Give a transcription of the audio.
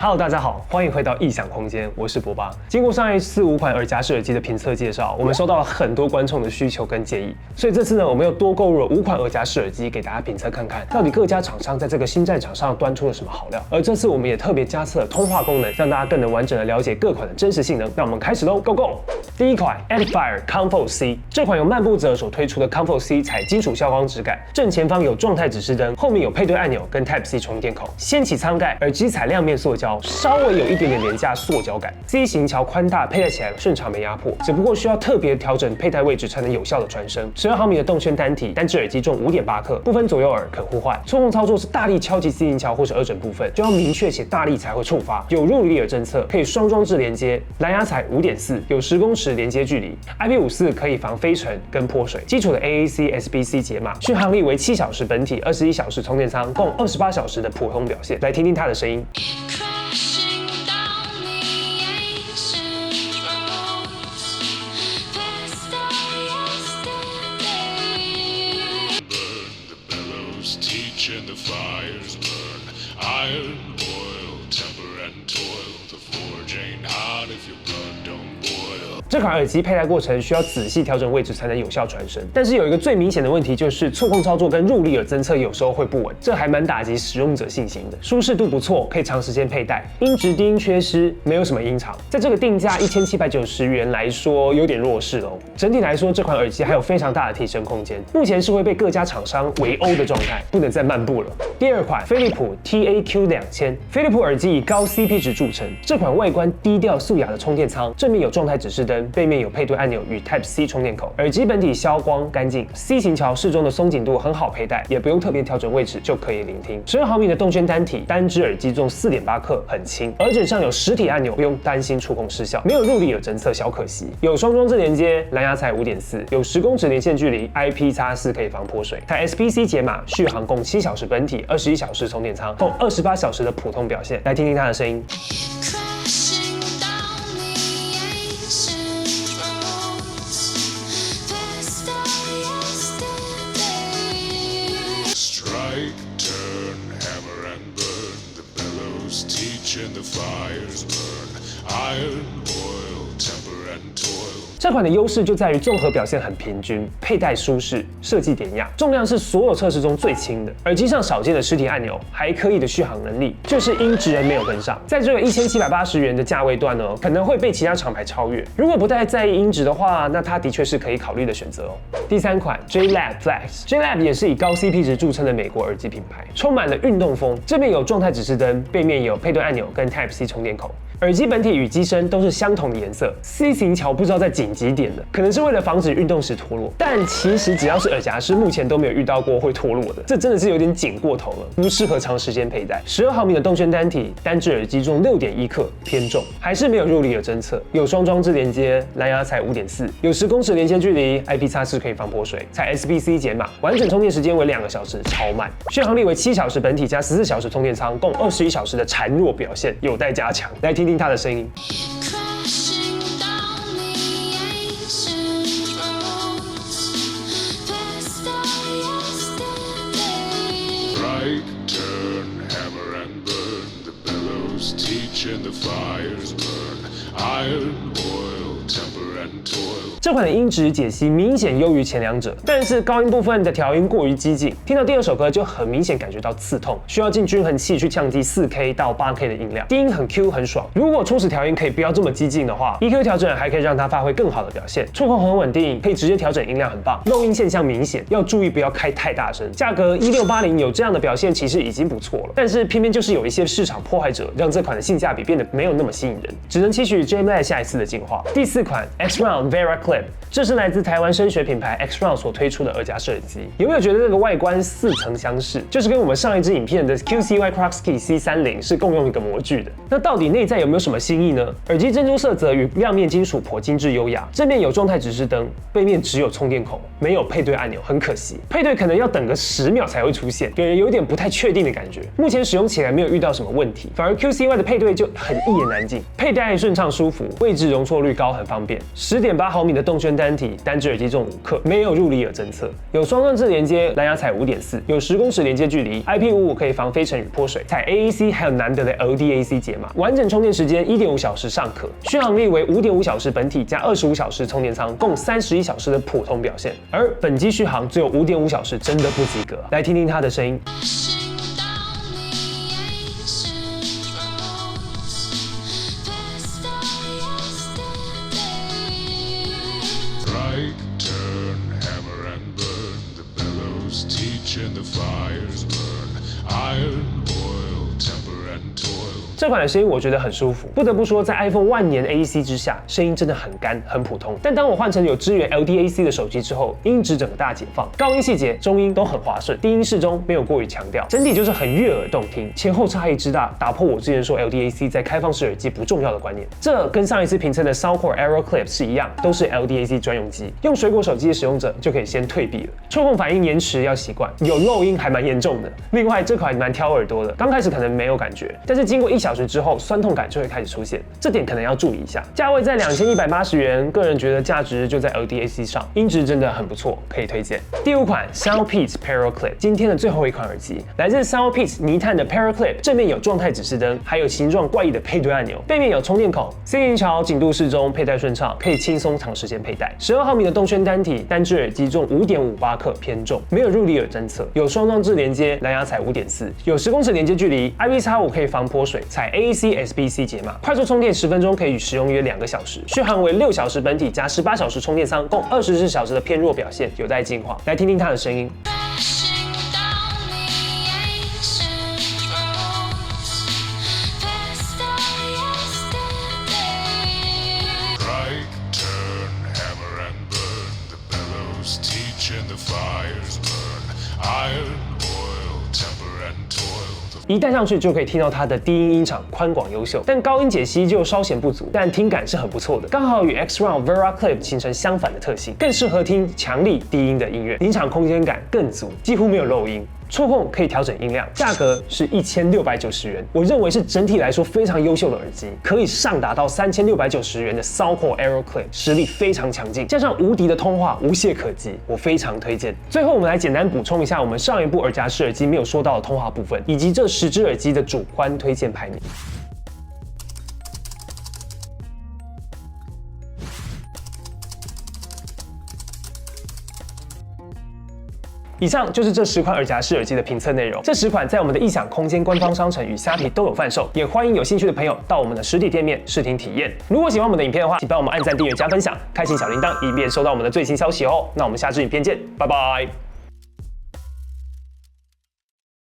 Hello， 大家好，欢迎回到异想空间，我是博巴。经过上一次5款耳夹式耳机的评测介绍，我们收到了很多观众的需求跟建议，所以这次呢，我们又多购入了5款耳夹式耳机给大家评测看看，到底各家厂商在这个新战场上端出了什么好料。而这次我们也特别加测了通话功能，让大家更能完整的了解各款的真实性能。那我们开始喽 ，Go Go！ 第一款 Edifier Comfort C， 这款由漫步者所推出的 Comfort C 采金属消光质感，正前方有状态指示灯，后面有配对按钮跟 Type C 充电口，掀起舱盖，耳机采亮面塑胶，稍微有一点点廉价塑胶感。C 型桥宽大，佩戴起来顺畅没压迫，只不过需要特别调整佩戴位置才能有效的传声。12毫米的动圈单体，单只耳机重5.8克，不分左右耳，可互换。触控操作是大力敲击 C 型桥或是耳枕部分，就要明确且大力才会触发。有入离耳侦测，可以双装置连接，蓝牙采5.4，有10公尺连接距离。IP54可以防飞尘跟泼水。基础的 AAC、SBC 解码，续航力为7小时本体，21小时充电仓，共28小时的普通表现。来听听它的声音。And the fires burn, iron boil, temper and toil. The forge ain't hot if your blood don't boil. 这款耳机佩戴过程需要仔细调整位置才能有效传声，但是有一个最明显的问题就是触控操作跟入离耳侦测有时候会不稳，这还蛮打击使用者信心的。舒适度不错，可以长时间佩戴，音质低音缺失，没有什么音场，在这个定价1790元来说有点弱势哦。整体来说，这款耳机还有非常大的提升空间，目前是会被各家厂商围殴的状态，不能再漫步了。第二款飞利浦 TAQ2000， 飞利浦耳机以高 CP 值著称，这款外观低调素雅的充电仓，正面有状态指示灯，背面有配对按钮与 Type C 充电口，耳机本体消光干净 ，C 型桥适中的松紧度很好佩戴，也不用特别调整位置就可以聆听。12毫米的动圈单体，单只耳机重4.8克，很轻，耳枕上有实体按钮，不用担心触控失效，没有入离耳侦测，小可惜。有双装置连接，蓝牙采5.4，有10公尺连线距离 ，IP54可以防泼水。它 SBC 解码，续航共7小时本体，21小时充电仓，共28小时的普通表现。来听听它的声音。Strike, turn, hammer and burn. The bellows teach and the fires burn. Iron boil, temper and toil. 这款的优势就在于综合表现很平均，佩戴舒适，设计典雅，重量是所有测试中最轻的。耳机上少见的实体按钮，还可以的续航能力，就是音质人没有跟上。在这个1780元的价位段呢，可能会被其他厂牌超越。如果不太在意音质的话，那它的确是可以考虑的选择哦。第三款 JLab Flex，JLab 也是以高 CP 值著称的美国耳机品牌，充满了运动风。正面有状态指示灯，背面有配对按钮跟 Type C 充电口。耳机本体与机身都是相同的颜色 ，C 型桥不知道在紧几点的，可能是为了防止运动时脱落。但其实只要是耳夹式，目前都没有遇到过会脱落的，这真的是有点紧过头了，不适合长时间佩戴。12毫米的动圈单体，单只耳机重6.1克，偏重，还是没有入离耳侦测，有双装置连接，蓝牙采5.4，有10公尺连接距离 ，IP54可以防泼水，采 SBC 解码，完整充电时间为2个小时，超慢，续航力为7小时本体加14小时充电仓，共21小时的孱弱表现，有待加强。来听听它的声音。Strike, turn, hammer and burn. The bellows teach and the fires burn. Iron boil, temper and toil. 这款的音质解析明显优于前两者，但是高音部分的调音过于激进，听到第二首歌就很明显感觉到刺痛，需要进均衡器去降低4K 到8K 的音量，低音很 Q 很爽。如果初始调音可以不要这么激进的话 ，EQ 调整还可以让它发挥更好的表现，触控很稳定，可以直接调整音量，很棒。漏音现象明显，要注意不要开太大声。价格1680有这样的表现其实已经不错了，但是偏偏就是有一些市场破坏者，让这款的性价比变得没有那么吸引人，只能期许 JLab 下一次的进化。第4款 X-Round Vera Clip， 这是来自台湾声学品牌 X-Round 所推出的耳夹式耳机。有没有觉得这个外观似曾相识？就是跟我们上一支影片的 QCY Crosskey C30是共用一个模具的。那到底内在有没有什么新意呢？耳机珍珠色泽与亮面金属颇精致优雅，正面有状态指示灯，背面只有充电口，没有配对按钮，很可惜。配对可能要等个10秒才会出现，给人有点不太确定的感觉。目前使用起来没有遇到什么问题，反而 QCY 的配对就很一言难尽，佩戴顺畅舒服，位置容错率高，很方便。10.8毫米的动圈单体，单只耳机重5克，没有入离耳侦测，有双装置连接，蓝牙采5.4，有10公尺连接距离 ，IP55可以防飞尘与泼水，采 AAC 还有难得的 LDAC 解码，完整充电时间1.5小时尚可，续航力为5.5小时本体加25小时充电仓，共31小时的普通表现。而本机续航只有5.5小时，真的不及格。来听听它的声音。Right turn, hammer and burn. The bellows teach and the fires burn. Iron, oil, temper and toil. 这款的声音我觉得很舒服，不得不说，在 iPhone 万年 AAC 之下，声音真的很干很普通。但当我换成有支援 LDAC 的手机之后，音质整个大解放，高音细节、中音都很滑顺，低音适中，没有过于强调，整体就是很悦耳动听，前后差异之大，打破我之前说 LDAC 在开放式耳机不重要的观念。这跟上一次评测的 Soundcore Aero Clip 是一样，都是 LDAC 专用机，用水果手机的使用者就可以先退避了。触控反应延迟要习惯，有漏音还蛮严重的。另外这款蛮挑耳朵的，刚开始可能没有感觉，但是经过1小时之后，酸痛感就会开始出现，这点可能要注意一下。价位在2180元，个人觉得价值就在 LDAC 上，音质真的很不错，可以推荐。第5款 Soundpeats Parallel Clip， 今天的最后一款耳机，来自 Soundpeats 泥炭的 Parallel Clip， 正面有状态指示灯，还有形状怪异的配对按钮，背面有充电孔 ，C 型桥紧度适中，佩戴顺畅，可以轻松长时间佩戴。12毫米的动圈单体，单只耳机重5.58克，偏重，没有入离耳侦测，有双装置连接，蓝牙采5.4，有10公尺连接距离 ，IP55可以防泼水，采 AAC/SBC 解码，快速充电10分钟可以使用约2个小时，续航为6小时本体加18小时充电仓，共24小时的偏弱表现，有待进化。来听听它的声音。Right turn, hammer and burn. The bellows teach and the fires burn. Iron, oil, temper and toil. 一戴上去就可以听到它的低音音场宽广优秀，但高音解析就稍显不足，但听感是很不错的，刚好与 X-Round Vera Clip 形成相反的特性，更适合听强力低音的音乐，音场空间感更足，几乎没有漏音。触控可以调整音量，价格是1690元，我认为是整体来说非常优秀的耳机，可以上达到3690元的 Soundcore Aero Clip， 实力非常强劲，加上无敌的通话，无懈可击，我非常推荐。最后我们来简单补充一下我们上一部耳夹式耳机没有说到的通话部分，以及这10只耳机的主观推荐排名。以上就是这10款耳夹式耳机的评测内容。这10款在我们的异想空间官方商城与虾皮都有贩售，也欢迎有兴趣的朋友到我们的实体店面试听体验。如果喜欢我们的影片的话，请帮我们按赞、订阅、加分享，开启小铃铛，以便收到我们的最新消息哦。那我们下支影片见，拜拜。